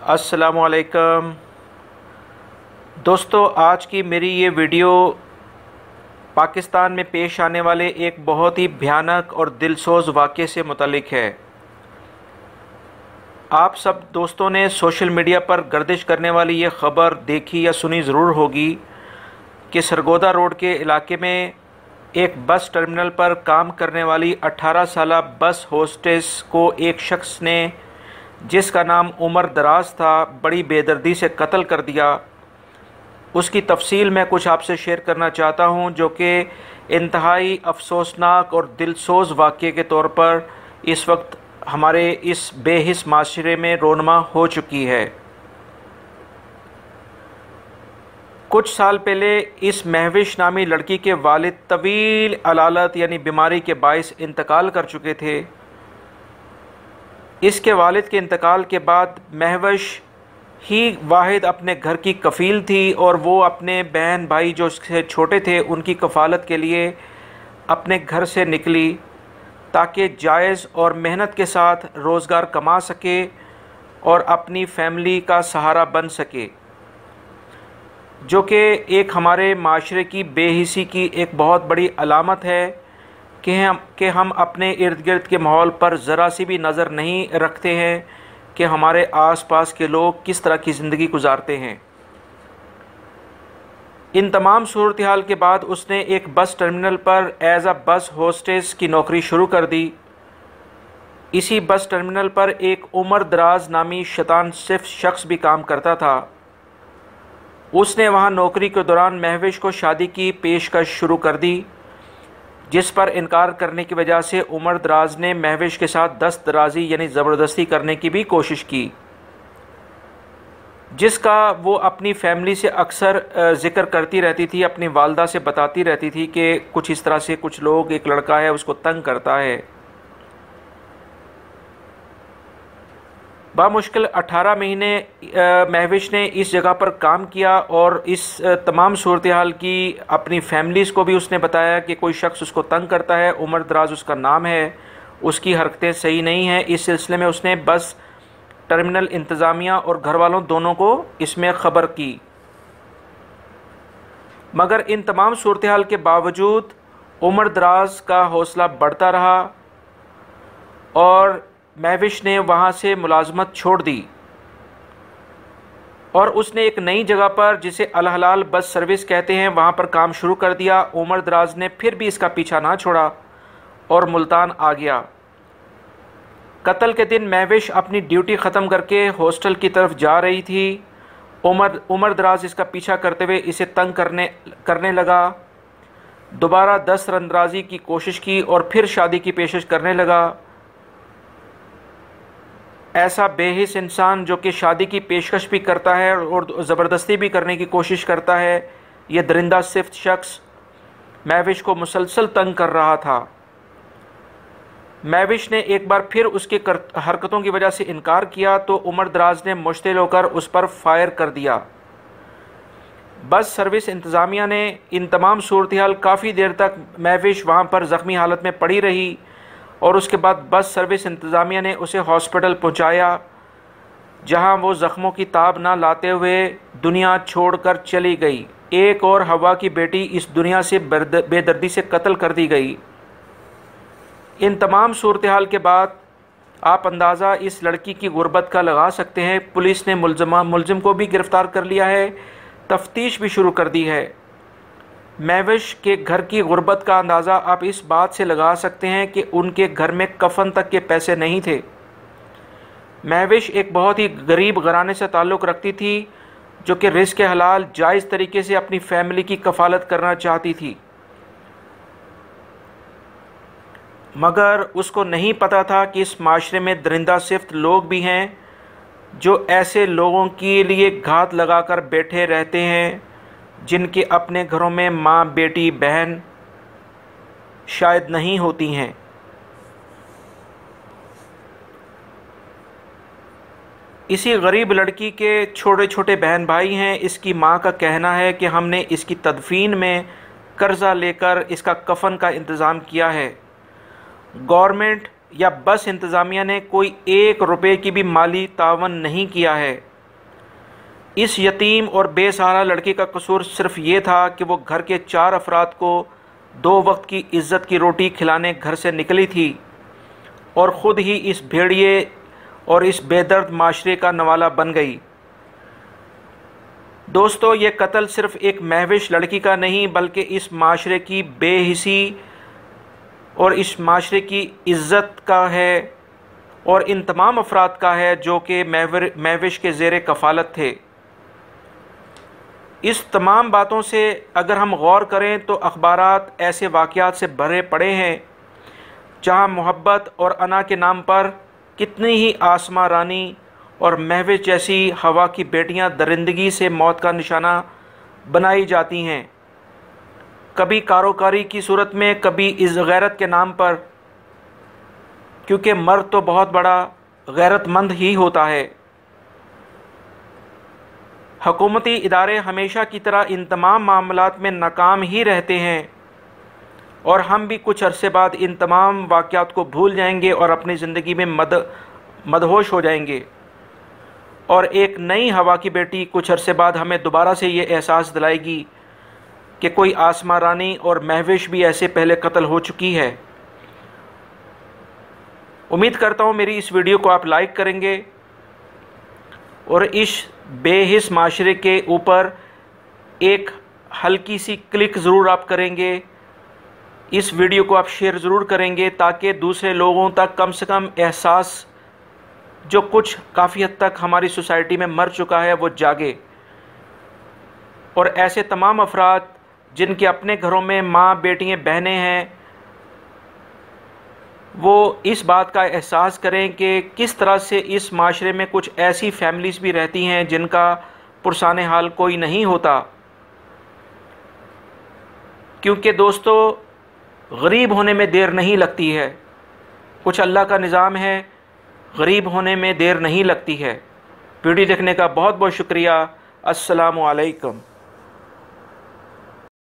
अस्सलामुअलैकुम दोस्तों, आज की मेरी ये वीडियो पाकिस्तान में पेश आने वाले एक बहुत ही भयानक और दिलसोज़ वाक़े से मुतल्लिक है। आप सब दोस्तों ने सोशल मीडिया पर गर्दिश करने वाली ये ख़बर देखी या सुनी ज़रूर होगी कि सरगोदा रोड के इलाके में एक बस टर्मिनल पर काम करने वाली 18 साला बस होस्टेस को एक शख्स ने, जिसका नाम उमर दराज था, बड़ी बेदर्दी से कत्ल कर दिया। उसकी तफसील मैं कुछ आपसे शेयर करना चाहता हूं, जो कि इंतहाई अफसोसनाक और दिलसोज़ वाक़े के तौर पर इस वक्त हमारे इस बेहिस माशरे में रोनमा हो चुकी है। कुछ साल पहले इस महविश नामी लड़की के वालिद तवील अलालत यानी बीमारी के बाइस इंतकाल कर चुके थे। इसके वालिद के इंतकाल के बाद महविश ही वाहिद अपने घर की कफ़ील थी और वो अपने बहन भाई जो उससे छोटे थे उनकी कफ़ालत के लिए अपने घर से निकली ताकि जायज़ और मेहनत के साथ रोज़गार कमा सके और अपनी फैमिली का सहारा बन सके, जो कि एक हमारे माशरे की बेहिसी की एक बहुत बड़ी अलामत है कि हम अपने इर्द गिर्द के माहौल पर ज़रा सी भी नज़र नहीं रखते हैं कि हमारे आसपास के लोग किस तरह की ज़िंदगी गुजारते हैं। इन तमाम सूरत हाल के बाद उसने एक बस टर्मिनल पर एज अ बस होस्टेस की नौकरी शुरू कर दी। इसी बस टर्मिनल पर एक उमर दराज नामी शैतान सिर्फ शख्स भी काम करता था। उसने वहाँ नौकरी के दौरान महविश को शादी की पेशकश शुरू कर दी, जिस पर इनकार करने की वजह से उमर दराज ने महविश के साथ दस्त दराजी यानी ज़बरदस्ती करने की भी कोशिश की, जिसका वो अपनी फैमिली से अक्सर ज़िक्र करती रहती थी, अपनी वालदा से बताती रहती थी कि कुछ इस तरह से कुछ लोग, एक लड़का है उसको तंग करता है। बामुश्किल 18 महीने महविश ने इस जगह पर काम किया और इस तमाम सूरत हाल की अपनी फैमिलीज़ को भी उसने बताया कि कोई शख्स उसको तंग करता है, उमर दराज उसका नाम है, उसकी हरकतें सही नहीं हैं। इस सिलसिले में उसने बस टर्मिनल इंतज़ामिया और घर वालों दोनों को इसमें ख़बर की, मगर इन तमाम सूरत हाल के बावजूद उमर दराज का हौसला बढ़ता रहा और महविश ने वहाँ से मुलाजमत छोड़ दी और उसने एक नई जगह पर, जिसे अल हलाल बस सर्विस कहते हैं, वहाँ पर काम शुरू कर दिया। उमर दराज ने फिर भी इसका पीछा ना छोड़ा और मुल्तान आ गया। कत्ल के दिन महविश अपनी ड्यूटी ख़त्म करके हॉस्टल की तरफ जा रही थी। उमर दराज इसका पीछा करते हुए इसे तंग करने लगा। दोबारा दस्त अंदाज़ी की कोशिश की और फिर शादी की पेशकश करने लगा। ऐसा बेहिस इंसान जो कि शादी की पेशकश भी करता है और ज़बरदस्ती भी करने की कोशिश करता है, ये दरिंदा सिफ्त शख्स महविश को मुसलसल तंग कर रहा था। महविश ने एक बार फिर उसके हरकतों की वजह से इनकार किया तो उमर दराज ने मुश्तिल होकर उस पर फायर कर दिया। बस सर्विस इंतज़ामिया ने इन तमाम सूरत हाल काफ़ी देर तक महविश वहाँ पर ज़ख्मी हालत में पड़ी रही और उसके बाद बस सर्विस इंतज़ामिया ने उसे हॉस्पिटल पहुंचाया, जहां वो ज़ख्मों की ताब ना लाते हुए दुनिया छोड़कर चली गई। एक और हवा की बेटी इस दुनिया से बेदर्दी से कत्ल कर दी गई। इन तमाम सूरत हाल के बाद आप अंदाज़ा इस लड़की की गुर्बत का लगा सकते हैं। पुलिस ने मुलजिम को भी गिरफ़्तार कर लिया है, तफ्तीश भी शुरू कर दी है। महविश के घर की गुर्बत का अंदाज़ा आप इस बात से लगा सकते हैं कि उनके घर में कफन तक के पैसे नहीं थे। महविश एक बहुत ही गरीब घराने से ताल्लुक़ रखती थी, जो कि रिज़्क़ हलाल जायज़ तरीके से अपनी फैमिली की कफ़ालत करना चाहती थी, मगर उसको नहीं पता था कि इस माशरे में दरिंदा सिफ्त लोग भी हैं जो ऐसे लोगों के लिए घात लगाकर बैठे रहते हैं, जिनके अपने घरों में माँ, बेटी, बहन शायद नहीं होती हैं। इसी गरीब लड़की के छोटे छोटे बहन भाई हैं। इसकी माँ का कहना है कि हमने इसकी तदफीन में कर्ज़ा लेकर इसका कफ़न का इंतज़ाम किया है। गवर्नमेंट या बस इंतज़ामिया ने कोई 1 रुपये की भी माली तावन नहीं किया है। इस यतीम और बेसहारा लड़की का कसूर सिर्फ ये था कि वो घर के 4 अफराद को 2 वक्त की इज़्ज़त की रोटी खिलाने घर से निकली थी और ख़ुद ही इस भेड़िए और इस बेदर्द माशरे का नवाला बन गई। दोस्तों, ये कत्ल सिर्फ एक महविश लड़की का नहीं बल्कि इस माशरे की बेहिसी और इस माशरे की इज़्ज़त का है और इन तमाम अफराद का है जो कि महविश के ज़ेर कफ़ालत थे। इस तमाम बातों से अगर हम गौर करें तो अखबारात ऐसे वाक़यात से भरे पड़े हैं जहां मोहब्बत और अना के नाम पर कितनी ही आसमां रानी और महविश जैसी हवा की बेटियां दरिंदगी से मौत का निशाना बनाई जाती हैं, कभी कारोकारी की सूरत में, कभी इस गैरत के नाम पर, क्योंकि मर्द तो बहुत बड़ा गैरतमंद ही होता है। हुकूमती इदारे हमेशा की तरह इन तमाम मामलात में नाकाम ही रहते हैं और हम भी कुछ अरसे बाद इन तमाम वाक़यात को भूल जाएंगे और अपनी ज़िंदगी में मदहोश हो जाएंगे और एक नई हवा की बेटी कुछ अरसे बाद हमें दोबारा से ये एहसास दिलाएगी कि कोई आसमां रानी और महविश भी ऐसे पहले कत्ल हो चुकी है। उम्मीद करता हूँ मेरी इस वीडियो को आप लाइक करेंगे और इस बेहिस माशरे के ऊपर एक हल्की सी क्लिक ज़रूर आप करेंगे, इस वीडियो को आप शेयर ज़रूर करेंगे ताकि दूसरे लोगों तक कम से कम एहसास जो कुछ काफ़ी हद तक हमारी सोसाइटी में मर चुका है वो जागे और ऐसे तमाम अफराद जिनके अपने घरों में माँ, बेटियाँ, बहनें हैं वो इस बात का एहसास करें कि किस तरह से इस माशरे में कुछ ऐसी फैमिलीज़ भी रहती हैं जिनका पुरसाने हाल कोई नहीं होता। क्योंकि दोस्तों, गरीब होने में देर नहीं लगती है, कुछ अल्लाह का निज़ाम है, गरीब होने में देर नहीं लगती है। वीडियो देखने का बहुत बहुत शुक्रिया। अस्सलामु अलैकुम।